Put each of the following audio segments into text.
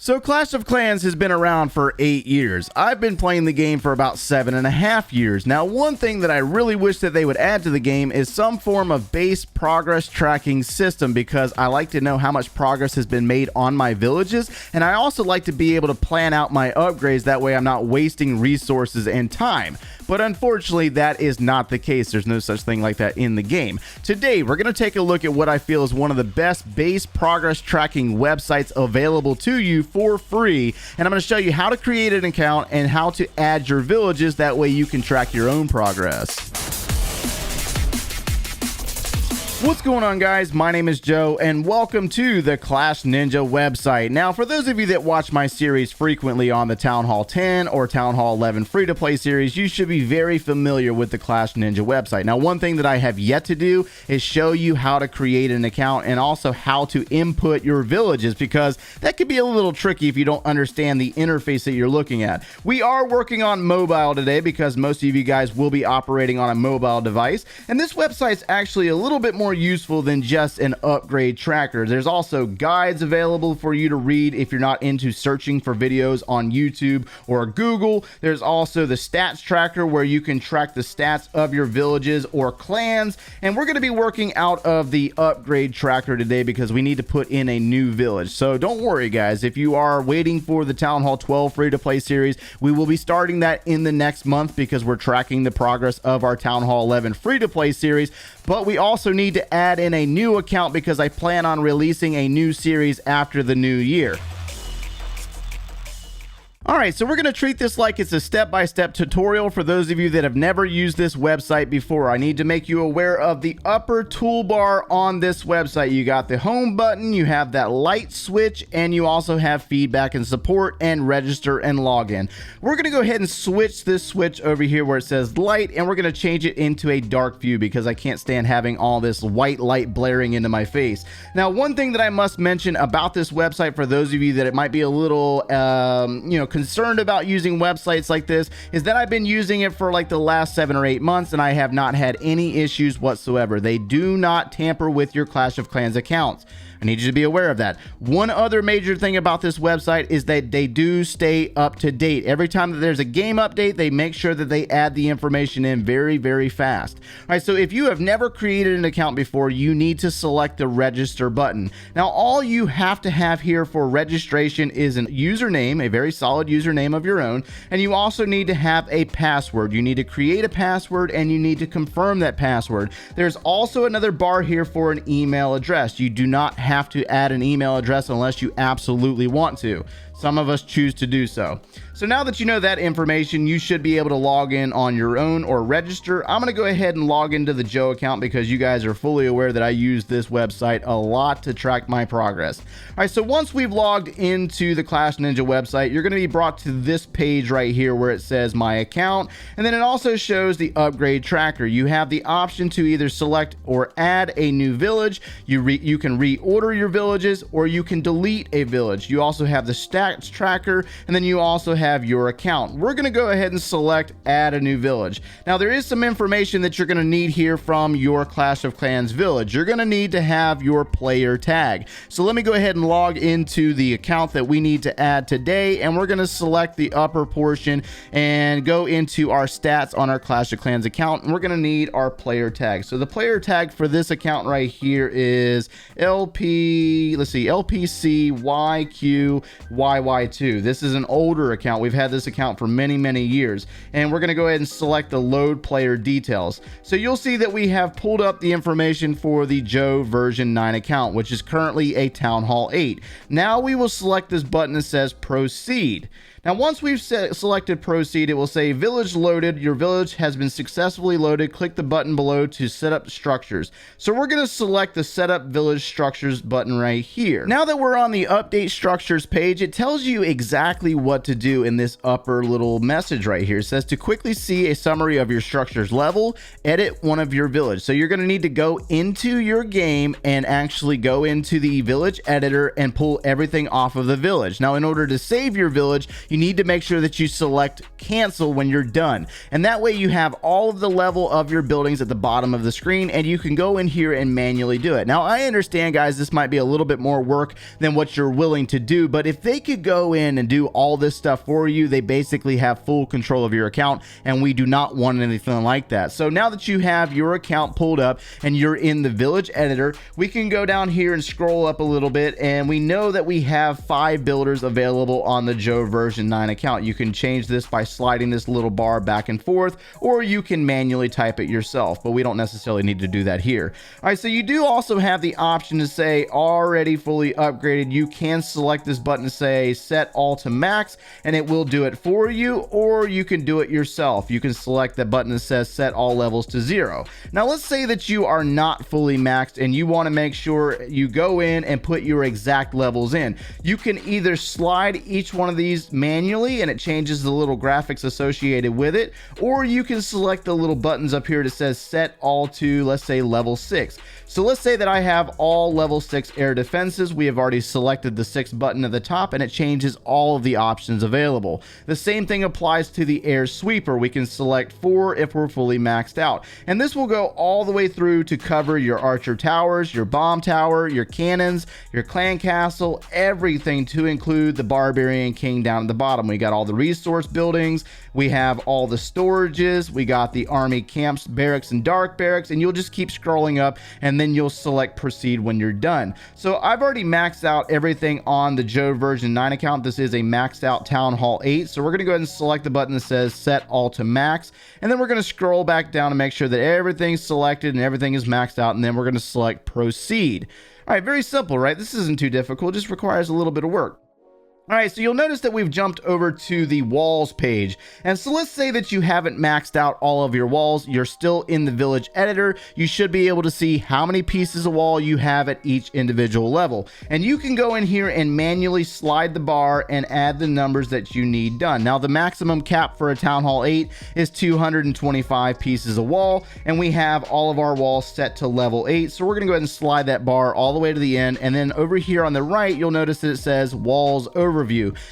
So Clash of Clans has been around for 8 years. I've been playing the game for about 7.5 years. Now, one thing that I really wish that they would add to the game is some form of base progress tracking system, because I like to know how much progress has been made on my villages, and I also like to be able to plan out my upgrades. That way I'm not wasting resources and time. But unfortunately, that is not the case. There's no such thing like that in the game. Today, we're going to take a look at what I feel is one of the best base progress tracking websites available to you for free. And I'm going to show you how to create an account and how to add your villages. That way you can track your own progress. What's going on, guys? My name is Joe and welcome to the clash.ninja website. Now, for those of you that watch my series frequently on the Town Hall 10 or Town Hall 11 free-to-play series, you should be very familiar with the clash.ninja website. Now, one thing that I have yet to do is show you how to create an account and also how to input your villages, because that could be a little tricky if you don't understand the interface that you're looking at. We are working on mobile today because most of you guys will be operating on a mobile device, and this website's actually a little bit more useful than just an upgrade tracker. There's also guides available for you to read if you're not into searching for videos on YouTube or Google. There's also the stats tracker where you can track the stats of your villages or clans, and we're going to be working out of the upgrade tracker today because we need to put in a new village. So don't worry, guys, if you are waiting for the Town Hall 12 free-to-play series, we will be starting that in the next month because we're tracking the progress of our Town Hall 11 free-to-play series. But we also need to add in a new account because I plan on releasing a new series after the new year. Alright, so we're going to treat this like it's a step-by-step tutorial for those of you that have never used this website before. I need to make you aware of the upper toolbar on this website. You got the home button, you have that light switch, and you also have feedback and support and register and login. We're going to go ahead and switch this switch over here where it says light, and we're going to change it into a dark view because I can't stand having all this white light blaring into my face. Now, one thing that I must mention about this website for those of you that it might be a little, concerned about using websites like this is that I've been using it for like the last 7 or 8 months and I have not had any issues whatsoever. They do not tamper with your Clash of Clans accounts. I need you to be aware of that. One other major thing about this website is that they do stay up to date. Every time that there's a game update, they make sure that they add the information in very, very fast. All right, so if you have never created an account before, you need to select the register button. Now, all you have to have here for registration is a username, a very solid username of your own, and you also need to have a password. You need to create a password and you need to confirm that password. There's also another bar here for an email address. You do not have to add an email address unless you absolutely want to. Some of us choose to do so. So now that you know that information, you should be able to log in on your own or register. I'm going to go ahead and log into the Joe account because you guys are fully aware that I use this website a lot to track my progress. All right, so once we've logged into the clash.ninja website, you're going to be brought to this page right here where it says my account, and then it also shows the upgrade tracker. You have the option to either select or add a new village. You can reorder your villages or you can delete a village. You also have the stats tracker, and then you also have your account. We're going to go ahead and select add a new village. Now, there is some information that you're going to need here from your Clash of Clans village. You're going to need to have your player tag. So let me go ahead and log into the account that we need to add today, and we're going to select the upper portion and go into our stats on our Clash of Clans account, and we're going to need our player tag. So the player tag for this account right here is LPCYQYY2. This is an older account. We've had this account for many, many years, and we're going to go ahead and select the load player details. So you'll see that we have pulled up the information for the Joe version 9 account, which is currently a Town Hall 8. Now we will select this button that says proceed. Now, once we've selected proceed, it will say village loaded. Your village has been successfully loaded. Click the button below to set up structures. So we're going to select the set up village structures button right here. Now that we're on the update structures page, it tells you exactly what to do in this upper little message right here. It says to quickly see a summary of your structures level, edit one of your village. So you're going to need to go into your game and actually go into the village editor and pull everything off of the village. Now, in order to save your village, you need to make sure that you select cancel when you're done, and that way you have all of the level of your buildings at the bottom of the screen and you can go in here and manually do it. Now, I understand, guys, this might be a little bit more work than what you're willing to do. But if they could go in and do all this stuff for you, they basically have full control of your account, and we do not want anything like that. So now that you have your account pulled up and you're in the village editor, we can go down here and scroll up a little bit, and we know that we have 5 builders available on the Joe version 9 account. You can change this by sliding this little bar back and forth, or you can manually type it yourself, but we don't necessarily need to do that here. All right, so you do also have the option to say already fully upgraded. You can select this button to say set all to max, and it will do it for you, or you can do it yourself. You can select the button that says set all levels to 0. Now let's say that you are not fully maxed and you want to make sure you go in and put your exact levels in. You can either slide each one of these manually and it changes the little graphics associated with it, or you can select the little buttons up here that says set all to, let's say, level 6. So let's say that I have all level 6 air defenses. We have already selected the 6 button at the top, and it changes all of the options available. The same thing applies to the air sweeper. We can select 4 if we're fully maxed out, and this will go all the way through to cover your archer towers, your bomb tower, your cannons, your clan castle, everything, to include the barbarian king down at the bottom. We got all the resource buildings, we have all the storages, we got the army camps, barracks, and dark barracks, and you'll just keep scrolling up, and then you'll select proceed when you're done. So I've already maxed out everything on the Joe version 9 account. This is a maxed out Town Hall 8. So we're going to go ahead and select the button that says set all to max. And then we're going to scroll back down and make sure that everything's selected and everything is maxed out. And then we're going to select proceed. All right, very simple, right? This isn't too difficult. It just requires a little bit of work. All right, so you'll notice that we've jumped over to the walls page. And so let's say that you haven't maxed out all of your walls. You're still in the village editor. You should be able to see how many pieces of wall you have at each individual level. And you can go in here and manually slide the bar and add the numbers that you need done. Now, the maximum cap for a Town Hall 8 is 225 pieces of wall, and we have all of our walls set to level 8. So we're gonna go ahead and slide that bar all the way to the end. And then over here on the right, you'll notice that it says walls overview.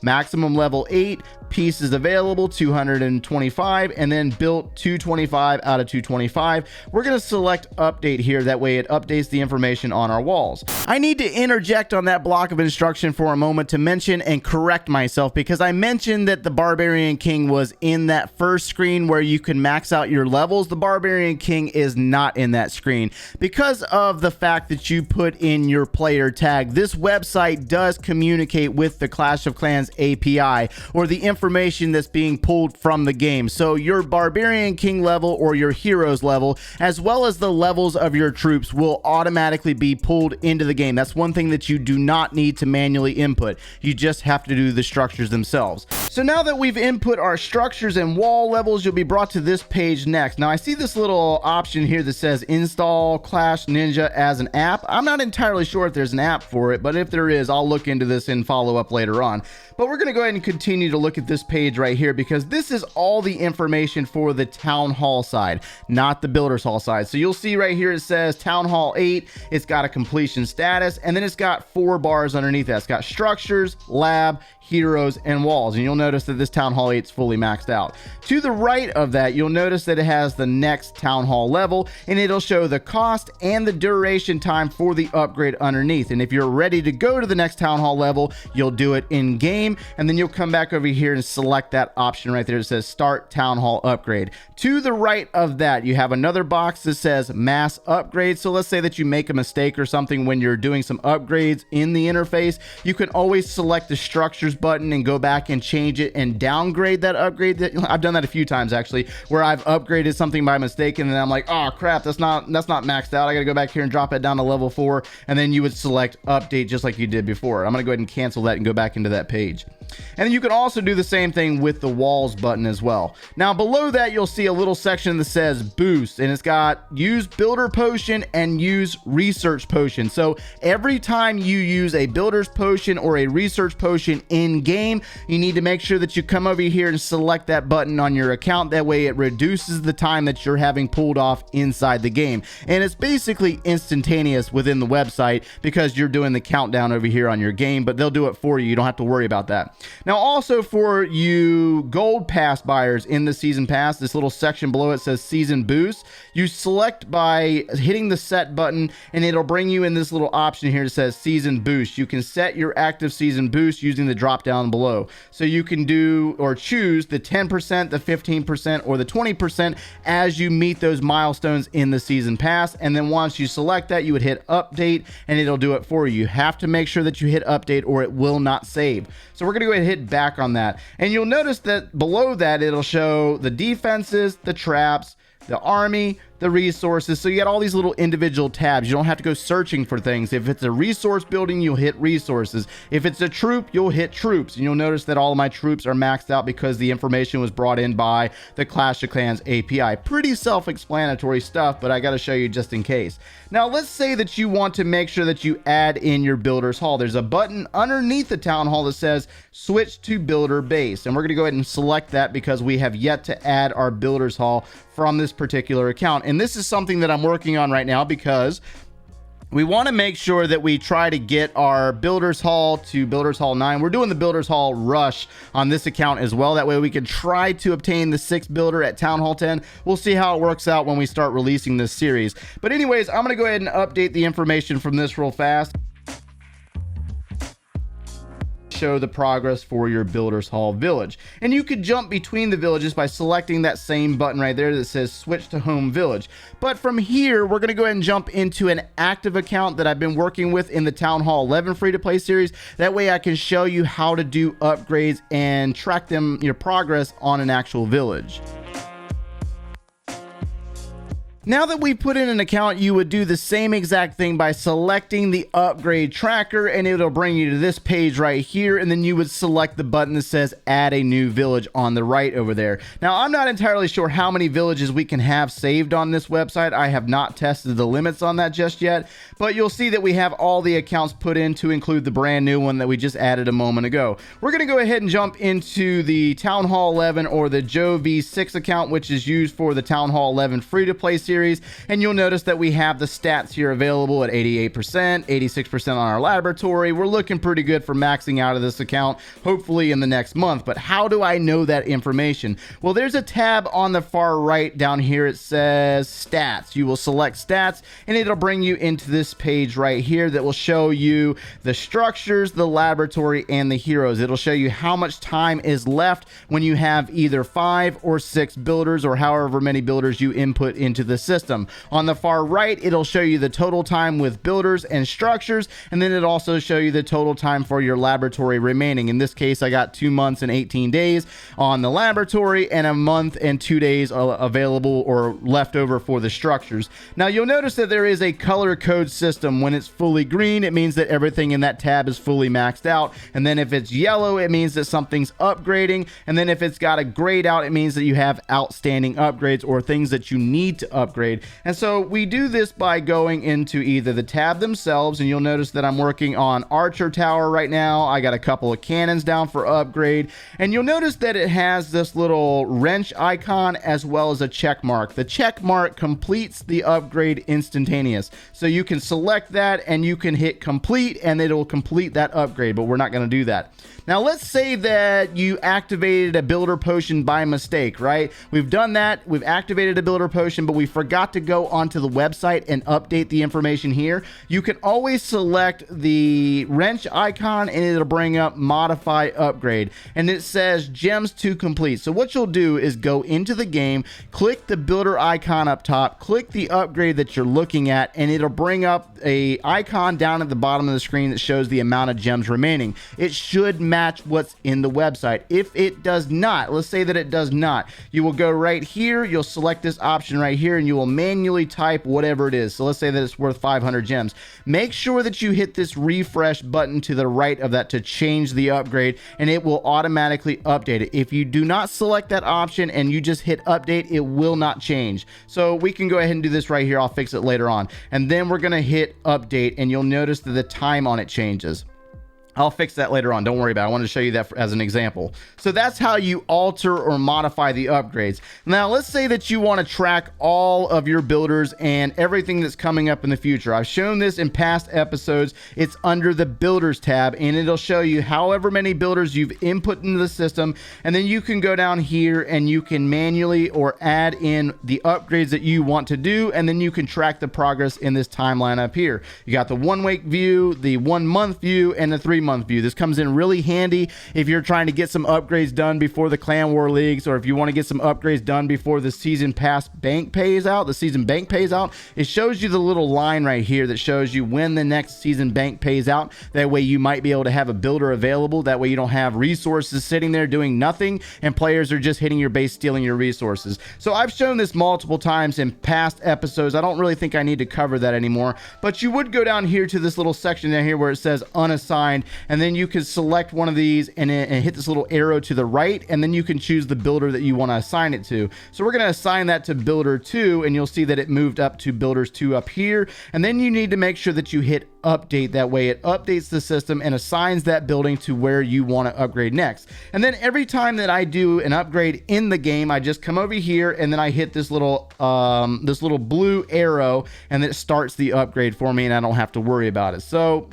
Maximum level 8, pieces available 225, and then built 225 out of 225. We're going to select update here. That way it updates the information on our walls. I need to interject on that block of instruction for a moment to mention and correct myself, because I mentioned that the Barbarian King was in that first screen where you can max out your levels. The Barbarian King is not in that screen because of the fact that you put in your player tag. This website does communicate with the Clash of Clans API, or the information that's being pulled from the game. So your Barbarian King level or your Heroes level, as well as the levels of your troops, will automatically be pulled into the game. That's one thing that you do not need to manually input. You just have to do the structures themselves. So now that we've input our structures and wall levels, you'll be brought to this page next. Now I see this little option here that says install clash.ninja as an app. I'm not entirely sure if there's an app for it, but if there is, I'll look into this and follow up later on. But we're going to go ahead and continue to look at this page right here, because this is all the information for the Town Hall side, not the Builders Hall side. So you'll see right here it says Town Hall 8. It's got a completion status, and then it's got 4 bars underneath that. It's got structures, lab, heroes, and walls. And you'll notice that this Town Hall 8 is fully maxed out. To the right of that, you'll notice that it has the next Town Hall level, and it'll show the cost and the duration time for the upgrade underneath. And if you're ready to go to the next Town Hall level, you'll do it in game, and then you'll come back over here and select that option right there that says Start Town Hall Upgrade. To the right of that, you have another box that says Mass Upgrade. So let's say that you make a mistake or something when you're doing some upgrades in the interface. You can always select the Structures button and go back and change it and downgrade that upgrade. I've done that a few times actually, where I've upgraded something by mistake, and then I'm like, oh crap, that's not maxed out. I gotta go back here and drop it down to level 4, and then you would select Update just like you did before. I'm gonna go ahead and cancel that and go back into that page. And then you can also do the same thing with the walls button as well. Now below that, you'll see a little section that says boost, and it's got use builder potion and use research potion. So every time you use a builder's potion or a research potion in game, you need to make sure that you come over here and select that button on your account. That way it reduces the time that you're having pulled off inside the game, and it's basically instantaneous within the website because you're doing the countdown over here on your game, but they'll do it for you. You don't have to worry about that. Now, also for you gold pass buyers in the season pass, this little section below it says season boost. You select by hitting the set button and it'll bring you in this little option here that says season boost. You can set your active season boost using the drop down below. So you can do or choose the 10%, the 15%, or the 20% as you meet those milestones in the season pass. And then once you select that, you would hit update and it'll do it for you. You have to make sure that you hit update or it will not save. So we're going to go ahead and hit back on that. And you'll notice that below that, it'll show the defenses, the traps, the army, the resources. So you got all these little individual tabs. You don't have to go searching for things. If it's a resource building, you'll hit resources. If it's a troop, you'll hit troops. And you'll notice that all of my troops are maxed out because the information was brought in by the Clash of Clans API. Pretty self-explanatory stuff, but I got to show you just in case. Now, let's say that you want to make sure that you add in your builder's hall. There's a button underneath the town hall that says switch to builder base. And we're going to go ahead and select that because we have yet to add our builder's hall from this particular account. And this is something that I'm working on right now because we want to make sure that we try to get our Builders Hall to Builders Hall 9. We're doing the Builders Hall rush on this account as well. That way we can try to obtain the 6th builder at Town Hall 10. We'll see how it works out when we start releasing this series. But anyways, I'm going to go ahead and update the information from this real fast. Show the progress for your Builders Hall village. And you could jump between the villages by selecting that same button right there that says switch to home village. But from here, we're going to go ahead and jump into an active account that I've been working with in the Town Hall 11 free-to-play series. That way I can show you how to do upgrades and track them, your progress on an actual village. Now that we've put in an account, you would do the same exact thing by selecting the upgrade tracker, and it'll bring you to this page right here, and then you would select the button that says add a new village on the right over there. Now, I'm not entirely sure how many villages we can have saved on this website. I have not tested the limits on that just yet, but you'll see that we have all the accounts put in to include the brand new one that we just added a moment ago. We're going to go ahead and jump into the Town Hall 11 or the Joe V6 account, which is used for the Town Hall 11 free-to-play series. And you'll notice that we have the stats here available at 88%, 86% on our laboratory. We're looking pretty good for maxing out of this account, hopefully in the next month. But how do I know that information? Well, there's a tab on the far right down here. It says stats. You will select stats and it'll bring you into this page right here that will show you the structures, the laboratory, and the heroes. It'll show you how much time is left when you have either 5 or 6 builders or however many builders you input into the system. On the far right, it'll show you the total time with builders and structures, and then it'll also show you the total time for your laboratory remaining. In this case, I got 2 months and 18 days on the laboratory and a month and 2 days available or left over for the structures. Now, you'll notice that there is a color code system. When it's fully green, it means that everything in that tab is fully maxed out, and then if it's yellow, it means that something's upgrading, and then if it's got a grayed out, it means that you have outstanding upgrades or things that you need to upgrade. And so we do this by going into either the tab themselves, and you'll notice that I'm working on Archer Tower right now. I got a couple of cannons down for upgrade, and you'll notice that it has this little wrench icon as well as a check mark. The check mark completes the upgrade instantaneous. So you can select that and you can hit complete and it'll complete that upgrade, but we're not going to do that. Now, let's say that you activated a builder potion by mistake, right? We've done that. We've activated a builder potion, but we forgot to go onto the website and update the information here. You can always select the wrench icon and it'll bring up modify upgrade, and it says gems to complete. So what you'll do is go into the game, click the builder icon up top, click the upgrade that you're looking at, and it'll bring up a icon down at the bottom of the screen that shows the amount of gems remaining. It should match what's in the website. If it does not, let's say that it does not, you will go right here, you'll select this option right here, and you will manually type whatever it is. So let's say that it's worth 500 gems. Make sure that you hit this refresh button to the right of that to change the upgrade, and it will automatically update it. If you do not select that option and you just hit update, it will not change. So we can go ahead and do this right here. I'll fix it later on. And then we're going to hit update, and you'll notice that the time on it changes. I'll fix that later on. Don't worry about it. I wanted to show you that as an example. So that's how you alter or modify the upgrades. Now, let's say that you want to track all of your builders and everything that's coming up in the future. I've shown this in past episodes. It's under the builders tab, and it'll show you however many builders you've input into the system. And then you can go down here and you can manually or add in the upgrades that you want to do. And then you can track the progress in this timeline up here. You got the 1 week view, the 1 month view, and the 3 month view. This comes in really handy if you're trying to get some upgrades done before the clan war leagues, or if you want to get some upgrades done before the season pass bank pays out, the season bank pays out. It shows you the little line right here that shows you when the next season bank pays out. That way you might be able to have a builder available. That way you don't have resources sitting there doing nothing and players are just hitting your base, stealing your resources. So I've shown this multiple times in past episodes. I don't really think I need to cover that anymore, but you would go down here to this little section down here where it says unassigned, and then you can select one of these and hit this little arrow to the right, and then you can choose the builder that you want to assign it to. So we're going to assign that to builder 2, and you'll see that it moved up to builders 2 up here. And then you need to make sure that you hit update. That way it updates the system and assigns that building to where you want to upgrade next. And then every time that I do an upgrade in the game, I just come over here and then I hit this little blue arrow, and then it starts the upgrade for me and I don't have to worry about it. So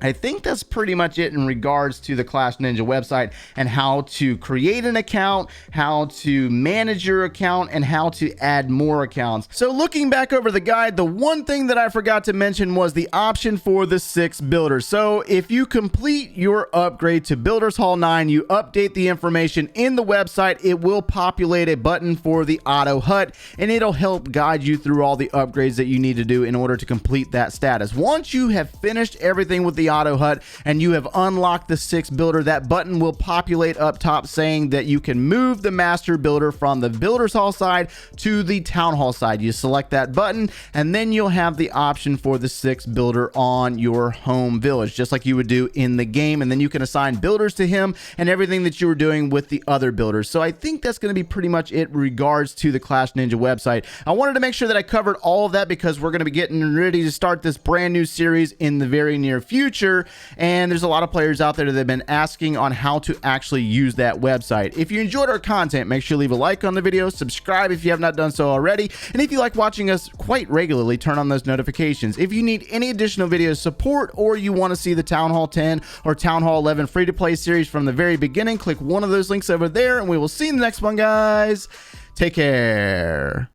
I think that's pretty much it in regards to the Clash Ninja website and how to create an account, how to manage your account, and how to add more accounts. So looking back over the guide, the one thing that I forgot to mention was the option for the 6 builders. So if you complete your upgrade to Builders Hall 9, you update the information in the website, it will populate a button for the OTTO Hut, and it'll help guide you through all the upgrades that you need to do in order to complete that status. Once you have finished everything with the OTTO Hut and you have unlocked the 6 builder, that button will populate up top saying that you can move the master builder from the Builders Hall side to the Town Hall side. You select that button and then you'll have the option for the 6 builder on your home village, just like you would do in the game. And then you can assign builders to him and everything that you were doing with the other builders. So I think that's going to be pretty much it in regards to the Clash Ninja website. I wanted to make sure that I covered all of that because we're going to be getting ready to start this brand new series in the very near future. And there's a lot of players out there that have been asking on how to actually use that website. If you enjoyed our content, make sure you leave a like on the video, subscribe if you have not done so already, and if you like watching us quite regularly, turn on those notifications. If you need any additional video support or you want to see the Town Hall 10 or Town Hall 11 free-to-play series from the very beginning, click one of those links over there, and we will see you in the next one, guys. Take care.